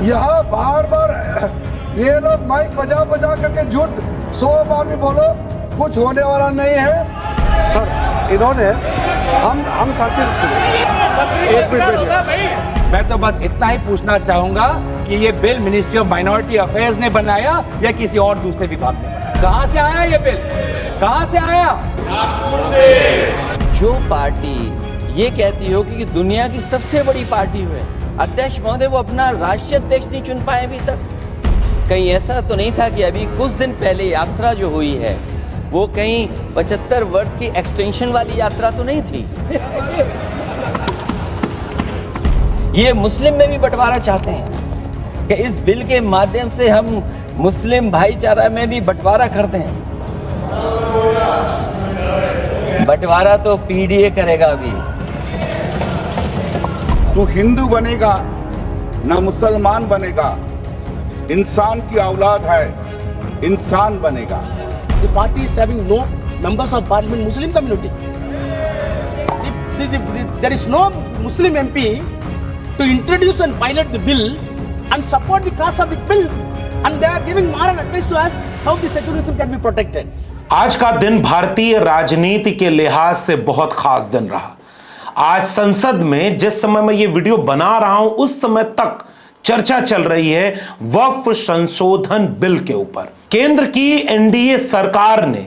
यहाँ बार बार ये लोग माइक बजा बजा करके झूठ 100 बार भी बोलो, कुछ होने वाला नहीं है। सर इन्होंने हम साथी एक मिनट, मैं तो बस इतना ही पूछना चाहूंगा कि ये bill ministry of minority affairs ने बनाया या किसी और दूसरे विभाग ने बनाया? कहां से आया ये बिल, कहां से आया? जो पार्टी ये कहती हो कि दुनिया की सबसे बड़ी पार्टी है, अध्यक्ष महोदय वो अपना राष्ट्रीय अध्यक्ष नहीं चुन पाए अभी तक। कहीं ऐसा तो नहीं था कि अभी कुछ दिन पहले यात्रा जो हुई है वो कहीं 75 वर्ष की एक्सटेंशन वाली यात्रा तो नहीं थी? ये मुस्लिम में भी बंटवारा चाहते हैं कि इस बिल के माध्यम से हम मुस्लिम भाईचारा में भी बंटवारा करते हैं। बंटवारा तो पीडीए करेगा अभी। तू हिंदू बनेगा ना मुसलमान बनेगा, इंसान की औलाद है, इंसान बनेगा। The party is having no members of parliament Muslim community. There is no Muslim MP to introduce and pilot the bill and support the cause of the bill, and they are giving moral advice to us how the secularism can be protected. आज का दिन भारतीय राजनीति के लिहाज से बहुत खास दिन रहा। आज संसद में जिस समय मैं ये वीडियो बना रहा हूं उस समय तक चर्चा चल रही है वक्फ संशोधन बिल के ऊपर। केंद्र की एनडीए सरकार ने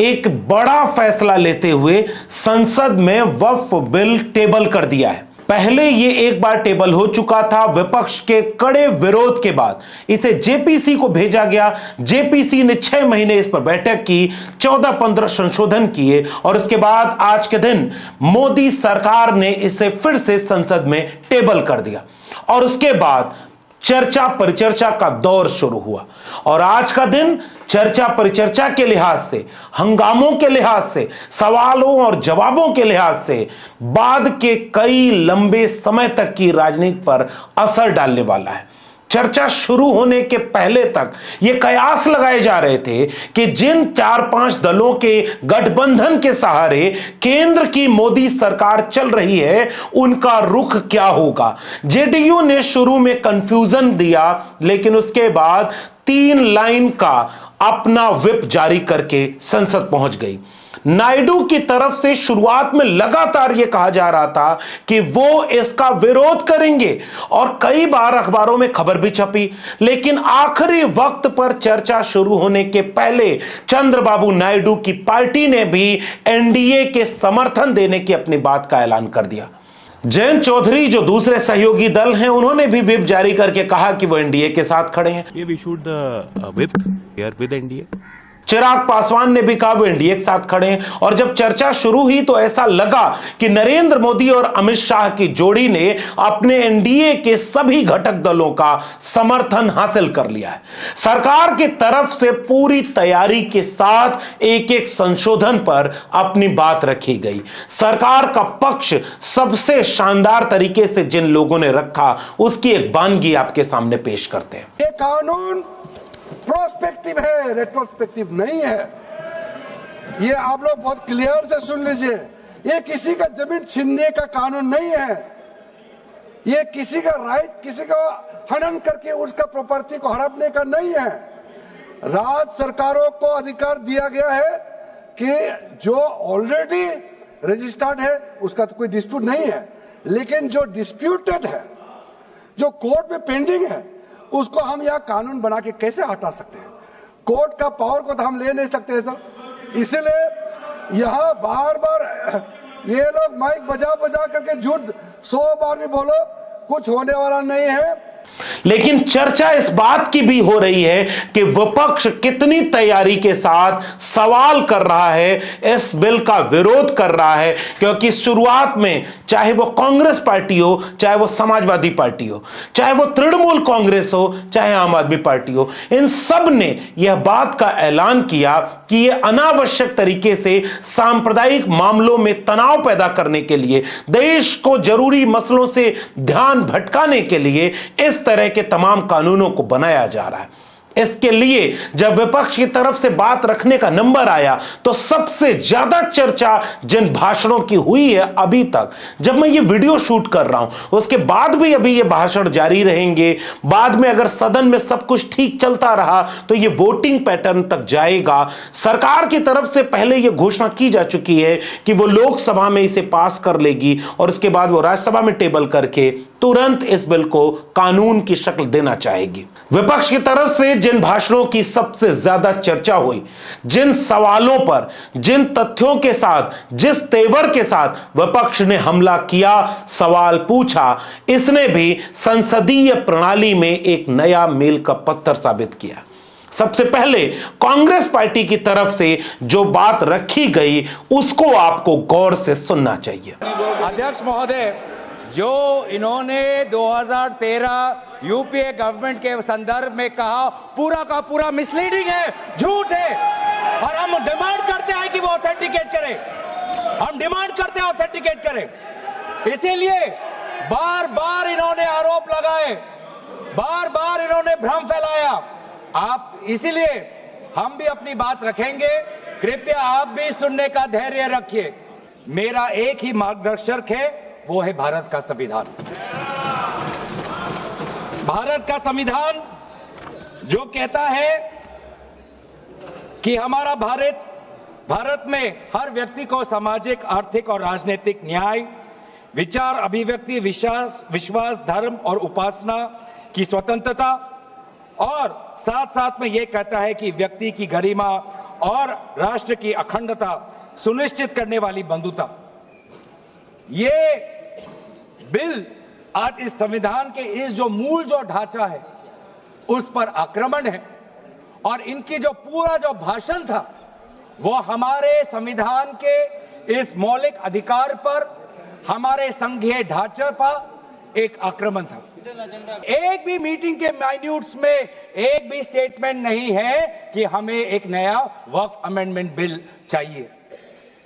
एक बड़ा फैसला लेते हुए संसद में वक्फ बिल टेबल कर दिया है। पहले ये एक बार टेबल हो चुका था, विपक्ष के कड़े विरोध के बाद इसे जेपीसी को भेजा गया। जेपीसी ने 6 महीने इस पर बैठक की, 14-15 संशोधन किए और उसके बाद आज के दिन मोदी सरकार ने इसे फिर से संसद में टेबल कर दिया और उसके बाद चर्चा परिचर्चा का दौर शुरू हुआ। और आज का दिन चर्चा परिचर्चा के लिहाज से, हंगामों के लिहाज से, सवालों और जवाबों के लिहाज से बाद के कई लंबे समय तक की राजनीति पर असर डालने वाला है। चर्चा शुरू होने के पहले तक यह कयास लगाए जा रहे थे कि जिन 4-5 दलों के गठबंधन के सहारे केंद्र की मोदी सरकार चल रही है उनका रुख क्या होगा। जेडीयू ने शुरू में कंफ्यूजन दिया, लेकिन उसके बाद 3 लाइन का अपना व्हिप जारी करके संसद पहुंच गई। नायडू की तरफ से शुरुआत में लगातार यह कहा जा रहा था कि वो इसका विरोध करेंगे और कई बार अखबारों में खबर भी छपी, लेकिन आखिरी वक्त पर चर्चा शुरू होने के पहले चंद्रबाबू नायडू की पार्टी ने भी एनडीए के समर्थन देने की अपनी बात का ऐलान कर दिया। जयंत चौधरी जो दूसरे सहयोगी दल हैं उन्होंने भी व्हिप जारी करके कहा कि वो एनडीए के साथ खड़े हैं। We issued the whip here with NDA. Chirag Paswan ने भी कहा वो एनडीए के साथ खड़े हैं। और जब चर्चा शुरू हुई तो ऐसा लगा कि नरेंद्र मोदी और अमित शाह की जोड़ी ने अपने एनडीए के सभी घटक दलों का समर्थन हासिल कर लिया है। सरकार की तरफ से पूरी तैयारी के साथ एक-एक संशोधन पर अपनी बात रखी गई। सरकार का पक्ष सबसे शानदार तरीके से जिन लोगों ने रखा उसकी एक वानगी आपके सामने पेश करते हैं। ये कानून प्रोस्पेक्टिव है, रेट्रोस्पेक्टिव नहीं है। ये आप लोग बहुत क्लियर से सुन लीजिए। ये किसी का जमीन छीनने का कानून नहीं है। ये किसी का राइट, किसी का हनन करके उसका प्रॉपर्टी को हड़पने का नहीं है। राज्य सरकारों को अधिकार दिया गया है कि जो ऑलरेडी रजिस्टर्ड है उसका तो कोई डिस्प्यूट नहीं है, लेकिन जो डिस्प्यूटेड है, जो कोर्ट में पेंडिंग है, उसको हम यहाँ कानून बना के कैसे हटा सकते हैं? कोर्ट का पावर को तो हम ले नहीं सकते सर। इसलिए यहाँ बार बार ये लोग माइक बजा बजा करके झूठ 100 बार भी बोलो, कुछ होने वाला नहीं है। लेकिन चर्चा इस बात की भी हो रही है कि विपक्ष कितनी तैयारी के साथ सवाल कर रहा है, इस बिल का विरोध कर रहा है, क्योंकि शुरुआत में चाहे वो कांग्रेस पार्टी हो, चाहे वो समाजवादी पार्टी हो, चाहे वो तृणमूल कांग्रेस हो, चाहे आम आदमी पार्टी हो, इन सब ने यह बात का ऐलान किया कि यह अनावश्यक तरीके से सांप्रदायिक मामलों में तनाव पैदा करने के लिए, देश को जरूरी मसलों से ध्यान भटकाने के लिए इस तरह के तमाम कानूनों को बनाया जा रहा है। इसके लिए जब विपक्ष की तरफ से बात रखने का नंबर आया तो सबसे ज्यादा चर्चा जिन भाषणों की हुई है अभी तक, जब मैं ये वीडियो शूट कर रहा हूं उसके बाद भी अभी ये भाषण जारी रहेंगे, बाद में अगर सदन में सब कुछ ठीक चलता रहा तो ये वोटिंग पैटर्न तक जाएगा। सरकार की तरफ से पहले ये घोषणा की जा चुकी है कि वो लोकसभा में इसे पास कर लेगी और उसके बाद वो राज्यसभा में टेबल करके तुरंत इस बिल को कानून की शक्ल देना चाहेगी। विपक्ष की तरफ से जिन भाषणों की सबसे ज्यादा चर्चा हुई, जिन सवालों पर, जिन तथ्यों के साथ, जिस तेवर के साथ विपक्ष ने हमला किया, सवाल पूछा, इसने भी संसदीय प्रणाली में एक नया मील का पत्थर साबित किया। सबसे पहले कांग्रेस पार्टी की तरफ से जो बात रखी गई उसको आपको गौर से सुनना चाहिए। अध्यक्ष महोदय, जो इन्होंने 2013 यूपीए गवर्नमेंट के संदर्भ में कहा पूरा का पूरा मिसलीडिंग है, झूठ है, और हम डिमांड करते हैं कि वो ऑथेंटिकेट करें, हम डिमांड करते हैं ऑथेंटिकेट करें। इसीलिए बार बार इन्होंने आरोप लगाए, बार बार इन्होंने भ्रम फैलाया। आप इसीलिए हम भी अपनी बात रखेंगे, कृपया आप भी सुनने का धैर्य रखिए। मेरा एक ही मार्गदर्शक है, वो है भारत का संविधान। भारत का संविधान जो कहता है कि हमारा भारत में हर व्यक्ति को सामाजिक, आर्थिक और राजनीतिक न्याय, विचार, अभिव्यक्ति, विश्वास, धर्म और उपासना की स्वतंत्रता, और साथ साथ में यह कहता है कि व्यक्ति की गरिमा और राष्ट्र की अखंडता सुनिश्चित करने वाली बंधुता। ये बिल आज इस संविधान के इस जो मूल जो ढांचा है उस पर आक्रमण है, और इनकी जो पूरा जो भाषण था वो हमारे संविधान के इस मौलिक अधिकार पर, हमारे संघीय ढांचे पर एक आक्रमण था। एक भी मीटिंग के माइन्यूट्स में एक भी स्टेटमेंट नहीं है कि हमें एक नया वक्फ अमेंडमेंट बिल चाहिए।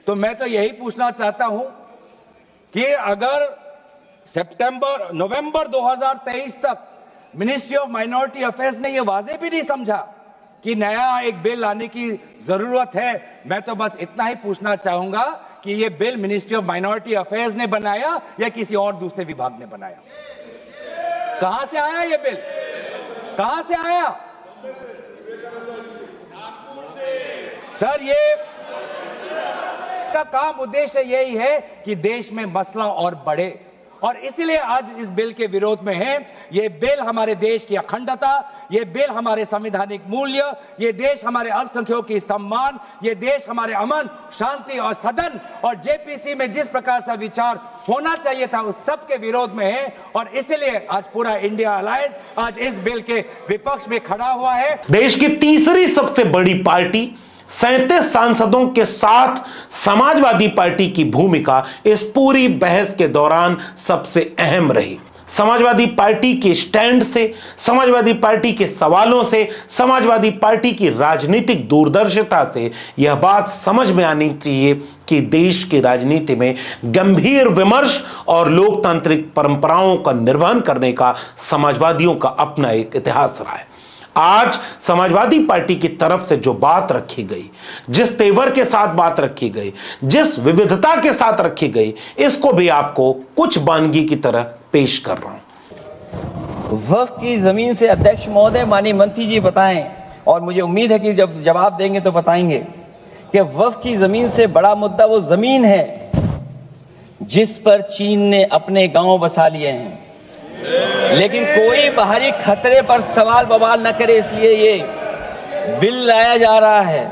तो मैं तो यही पूछना चाहता हूं कि अगर नवंबर 2023 तक मिनिस्ट्री ऑफ माइनॉरिटी अफेयर्स ने यह वाजे भी नहीं समझा कि नया एक बिल लाने की जरूरत है, मैं तो बस इतना ही पूछना चाहूंगा कि यह bill ministry of minority affairs ने बनाया या किसी और दूसरे विभाग ने बनाया? कहां से आया यह बिल? कहां से आया? सर, ये का काम उद्देश्य यही है कि देश में मसला और बढ़े, और इसलिए आज इस बिल के विरोध में है। ये बिल हमारे देश की अखंडता, ये बिल हमारे संवैधानिक मूल्य, ये देश हमारे अल्पसंख्यकों की सम्मान, ये देश हमारे अमन, शांति और सदन और जेपीसी में जिस प्रकार से विचार होना चाहिए था उस सब के विरोध में है, और इसलिए आज पूरा इंडिया अलायंस आज इस बिल के विपक्ष में खड़ा हुआ है। देश की तीसरी सबसे बड़ी पार्टी 37 सांसदों के साथ समाजवादी पार्टी की भूमिका इस पूरी बहस के दौरान सबसे अहम रही। समाजवादी पार्टी के स्टैंड से, समाजवादी पार्टी के सवालों से, समाजवादी पार्टी की राजनीतिक दूरदर्शिता से यह बात समझ में आनी चाहिए कि देश की राजनीति में गंभीर विमर्श और लोकतांत्रिक परंपराओं का निर्वहन करने का समाजवादियों का अपना एक इतिहास रहा है। आज समाजवादी पार्टी की तरफ से जो बात रखी गई, जिस तेवर के साथ बात रखी गई, जिस विविधता के साथ रखी गई, इसको भी आपको कुछ वानगी की तरह पेश कर रहा हूं। वक्फ की जमीन से अध्यक्ष महोदय माननीय मंत्री जी बताएं, और मुझे उम्मीद है कि जब जवाब देंगे तो बताएंगे कि वक्फ की जमीन से बड़ा मुद्दा वो जमीन है जिस पर चीन ने अपने गांव बसा लिए हैं, लेकिन कोई बाहरी खतरे पर सवाल बवाल न करे, इसलिए ये बिल लाया जा रहा है।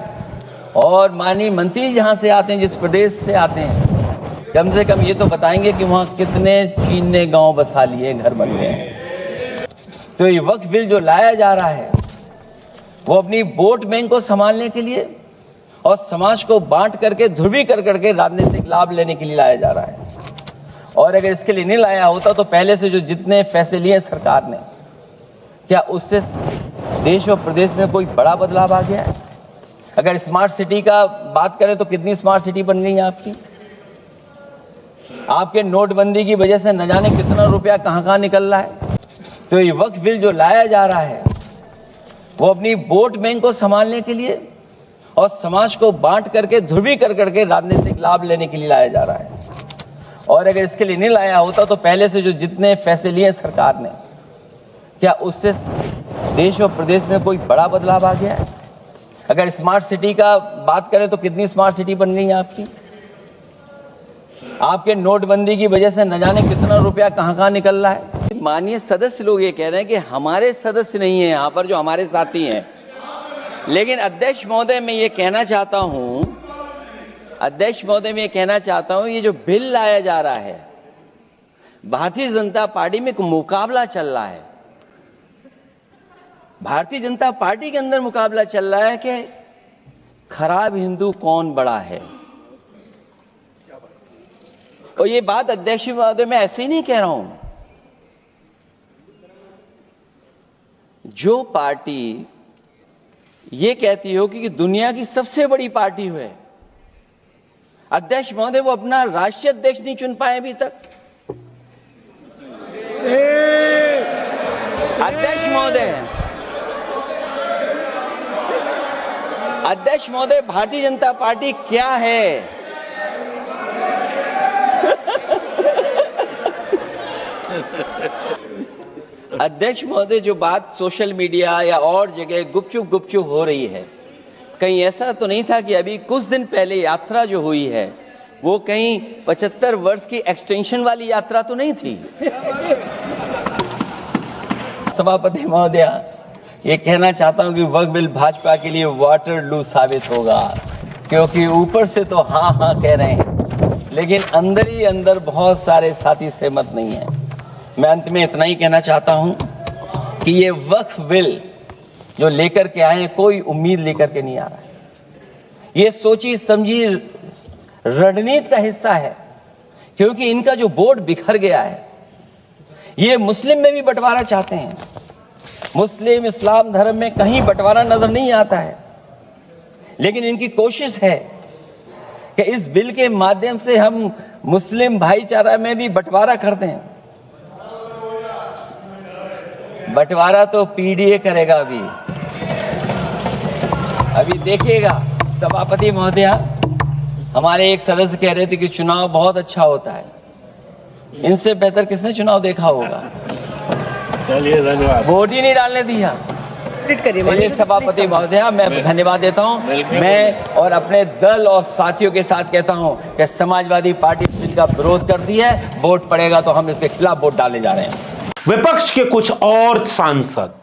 और माननीय मंत्री जहां से आते हैं, जिस प्रदेश से आते हैं, कम से कम ये तो बताएंगे कि वहां कितने चीन ने गांव बसा लिए, घर बन गए हैं। तो ये वक्फ बिल जो लाया जा रहा है वो अपनी वोट बैंक को संभालने के लिए और समाज को बांट करके, ध्रुवी कर करके राजनीतिक लाभ लेने के लिए लाया जा रहा है। और अगर इसके लिए नहीं लाया होता तो पहले से जो जितने फैसले लिए सरकार ने, क्या उससे देश और प्रदेश में कोई बड़ा बदलाव आ गया है? अगर स्मार्ट सिटी का बात करें तो कितनी स्मार्ट सिटी बन गई है आपकी? आपके नोटबंदी की वजह से न जाने कितना रुपया कहां कहां निकल रहा है। तो ये वक्फ बिल जो लाया जा रहा है वो अपनी वोट बैंक को संभालने के लिए और समाज को बांट करके ध्रुवीकरण करके राजनीतिक लाभ लेने के लिए लाया जा रहा है। और अगर इसके लिए नहीं लाया होता तो पहले से जो जितने फैसले लिए सरकार ने, क्या उससे देश और प्रदेश में कोई बड़ा बदलाव आ गया है? अगर स्मार्ट सिटी का बात करें तो कितनी स्मार्ट सिटी बन गई है आपकी? आपके नोटबंदी की वजह से न जाने कितना रुपया कहां निकल रहा है। माननीय सदस्य लोग ये कह रहे हैं कि हमारे सदस्य नहीं है यहां पर, जो हमारे साथी हैं। लेकिन अध्यक्ष महोदय मैं ये कहना चाहता हूं, ये जो बिल लाया जा रहा है, भारतीय जनता पार्टी में एक मुकाबला चल रहा है। भारतीय जनता पार्टी के अंदर मुकाबला चल रहा है कि खराब हिंदू कौन बड़ा है। और ये बात अध्यक्ष महोदय मैं ऐसे ही नहीं कह रहा हूं। जो पार्टी ये कहती हो कि दुनिया की सबसे बड़ी पार्टी है, अध्यक्ष महोदय वो अपना राष्ट्रीय अध्यक्ष नहीं चुन पाए अभी तक। अध्यक्ष महोदय भारतीय जनता पार्टी क्या है? अध्यक्ष महोदय जो बात सोशल मीडिया या और जगह गुपचुप हो रही है, कहीं ऐसा तो नहीं था कि अभी कुछ दिन पहले यात्रा जो हुई है वो कहीं 75 वर्ष की एक्सटेंशन वाली यात्रा तो नहीं थी? सभापति महोदय ये कहना चाहता हूं कि वक्फ बिल भाजपा के लिए वाटरलू साबित होगा, क्योंकि ऊपर से तो हाँ कह रहे हैं, लेकिन अंदर ही अंदर बहुत सारे साथी सहमत नहीं है। मैं अंत में इतना ही कहना चाहता हूं कि ये वक्फ बिल जो लेकर के आए, कोई उम्मीद लेकर के नहीं आ रहा है। ये सोची समझी रणनीति का हिस्सा है, क्योंकि इनका जो बोर्ड बिखर गया है, ये मुस्लिम में भी बंटवारा चाहते हैं। मुस्लिम इस्लाम धर्म में कहीं बंटवारा नजर नहीं आता है, लेकिन इनकी कोशिश है कि इस बिल के माध्यम से हम मुस्लिम भाईचारा में भी बंटवारा करते हैं। बंटवारा तो पीडीए करेगा। अभी देखिएगा सभापति महोदया, हमारे एक सदस्य कह रहे थे कि चुनाव बहुत अच्छा होता है। इनसे बेहतर किसने चुनाव देखा होगा? चलिए धन्यवाद। वोट ही नहीं डालने दिया। सभापति महोदया मैं धन्यवाद देता हूं। मैं और अपने दल और साथियों के साथ कहता हूं कि समाजवादी पार्टी बिल का विरोध करती है, वोट पड़ेगा तो हम इसके खिलाफ वोट डालने जा रहे हैं। विपक्ष के कुछ और सांसद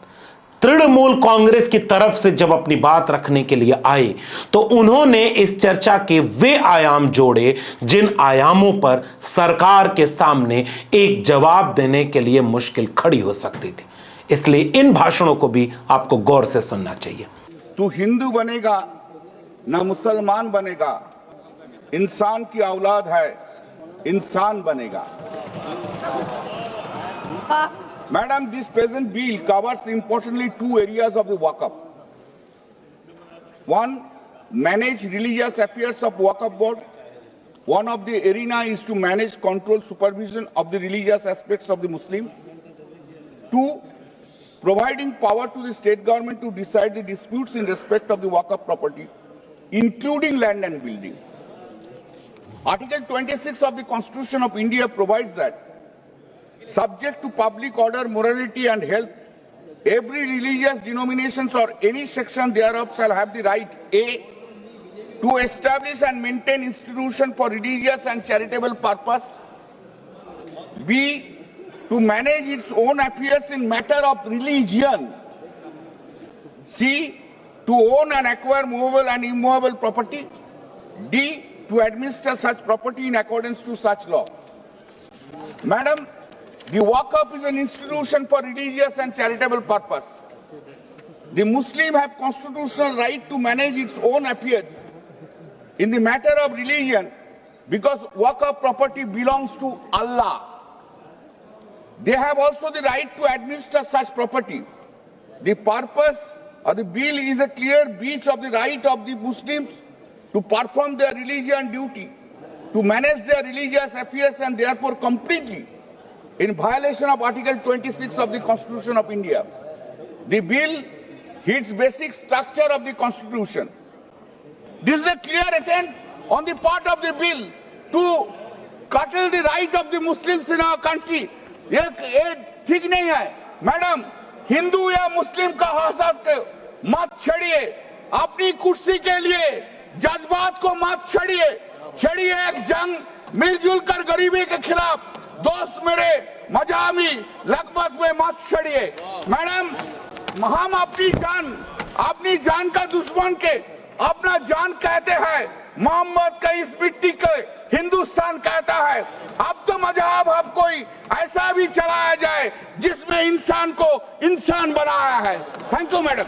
तृणमूल कांग्रेस की तरफ से जब अपनी बात रखने के लिए आए तो उन्होंने इस चर्चा के वे आयाम जोड़े जिन आयामों पर सरकार के सामने एक जवाब देने के लिए मुश्किल खड़ी हो सकती थी। इसलिए इन भाषणों को भी आपको गौर से सुनना चाहिए। तू हिंदू बनेगा ना मुसलमान बनेगा, इंसान की औलाद है, इंसान बनेगा। Madam, this present bill covers importantly two areas of the Waqf. One, manage religious affairs of Waqf board. One of the arena is to manage, control, supervision of the religious aspects of the Muslim. Two, providing power to the state government to decide the disputes in respect of the Waqf property, including land and building. Article 26 of the Constitution of India provides that subject to public order, morality and health, every religious denominations or any section thereof shall have the right, A, to establish and maintain institution for religious and charitable purpose, B, to manage its own affairs in matter of religion, C, to own and acquire movable and immovable property, D, to administer such property in accordance to such law. Madam, the Waqf is an institution for religious and charitable purpose. The Muslim have constitutional right to manage its own affairs in the matter of religion because Waqf property belongs to Allah. They have also the right to administer such property. The purpose of the bill is a clear breach of the right of the Muslims to perform their religion duty, to manage their religious affairs, and therefore completely in violation of Article 26 of the Constitution of India. The bill its basic structure of the constitution. This is a clear attempt on the part of the bill to curtail the right of the Muslims in our country. ये ठीक नहीं है madam, Hindu या मुस्लिम का हसद मत छेड़िए, अपनी कुर्सी के लिए जज्बात को मत छेड़िए एक जंग मिलजुल कर गरीबी के खिलाफ, दोस्त मेरे मजामी लगभग में मत छेड़िए मैडम। हम अपनी जान का दुश्मन के अपना जान कहते हैं, मोहम्मद का इस मिट्टी के हिंदुस्तान कहता है। अब तो मजहब अब कोई ऐसा भी चलाया जाए जिसमें इंसान को इंसान बनाया है। Thank you madam.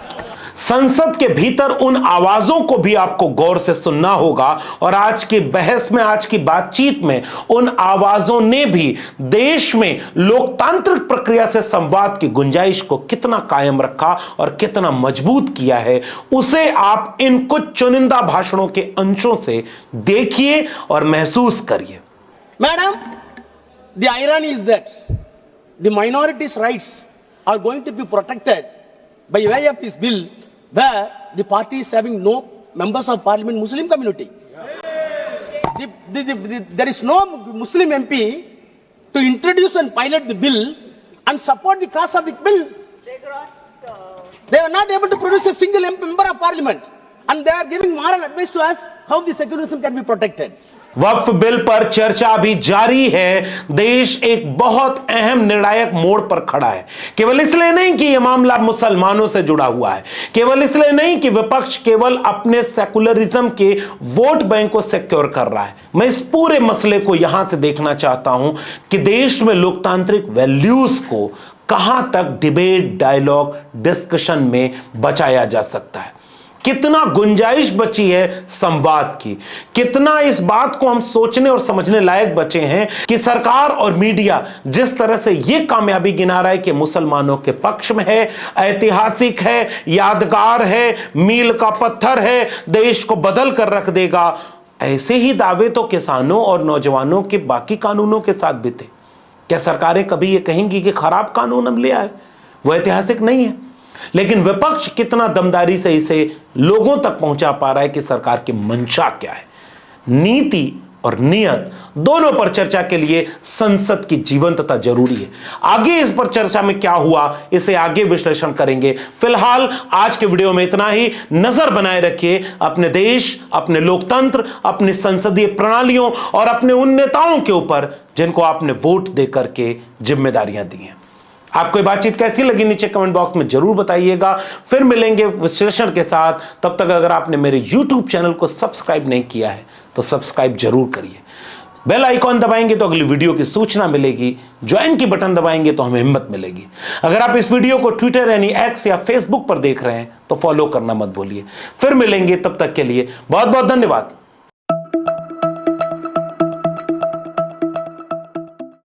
संसद के भीतर उन आवाजों को भी आपको गौर से सुनना होगा और आज की बहस में, आज की बातचीत में उन आवाजों ने भी देश में लोकतांत्रिक प्रक्रिया से संवाद की गुंजाइश को कितना कायम रखा और कितना मजबूत किया है, उसे आप इन कुछ चुनिंदा भाषणों के अंशों से देखिए और महसूस करिए। Madam, the irony is that the minorities' rights are going to be protected by way of this bill, where the party is having no members of parliament Muslim community. There is no Muslim MP to introduce and pilot the bill and support the cause of the bill. They are not able to produce a single member of parliament, and they are giving moral advice to us how the secularism can be protected. Waqf bill पर चर्चा अभी जारी है। देश एक बहुत अहम निर्णायक मोड़ पर खड़ा है, केवल इसलिए नहीं कि यह मामला मुसलमानों से जुड़ा हुआ है, केवल इसलिए नहीं कि विपक्ष केवल अपने सेकुलरिज्म के वोट बैंक को सिक्योर कर रहा है। मैं इस पूरे मसले को यहां से देखना चाहता हूं कि देश में लोकतांत्रिक वैल्यूज को कहां तक डिबेट, डायलॉग, डिस्कशन में बचाया जा सकता है, कितना गुंजाइश बची है संवाद की, कितना इस बात को हम सोचने और समझने लायक बचे हैं कि सरकार और मीडिया जिस तरह से यह कामयाबी गिना रहा है कि मुसलमानों के पक्ष में है, ऐतिहासिक है, यादगार है, मील का पत्थर है, देश को बदल कर रख देगा, ऐसे ही दावे तो किसानों और नौजवानों के बाकी कानूनों के साथ भी थे। क्या सरकारें कभी यह कहेंगी कि खराब कानून हम ले आए? वो ऐतिहासिक नहीं है, लेकिन विपक्ष कितना दमदारी से इसे लोगों तक पहुंचा पा रहा है कि सरकार की मंशा क्या है। नीति और नियत दोनों पर चर्चा के लिए संसद की जीवंतता जरूरी है। आगे इस पर चर्चा में क्या हुआ, इसे आगे विश्लेषण करेंगे। फिलहाल आज के वीडियो में इतना ही। नजर बनाए रखिए अपने देश, अपने लोकतंत्र, अपनी संसदीय प्रणालियों और अपने उन नेताओं के ऊपर जिनको आपने वोट देकर के जिम्मेदारियां दी हैं। आपको ये बातचीत कैसी लगी नीचे कमेंट बॉक्स में जरूर बताइएगा। फिर मिलेंगे विश्लेषण के साथ। तब तक अगर आपने मेरे YouTube चैनल को सब्सक्राइब नहीं किया है तो सब्सक्राइब जरूर करिए। बेल आइकॉन दबाएंगे तो अगली वीडियो की सूचना मिलेगी, ज्वाइन की बटन दबाएंगे तो हमें हिम्मत मिलेगी। अगर आप इस वीडियो को ट्विटर यानी एक्स या फेसबुक पर देख रहे हैं तो फॉलो करना मत भूलिए। फिर मिलेंगे, तब तक के लिए बहुत बहुत धन्यवाद।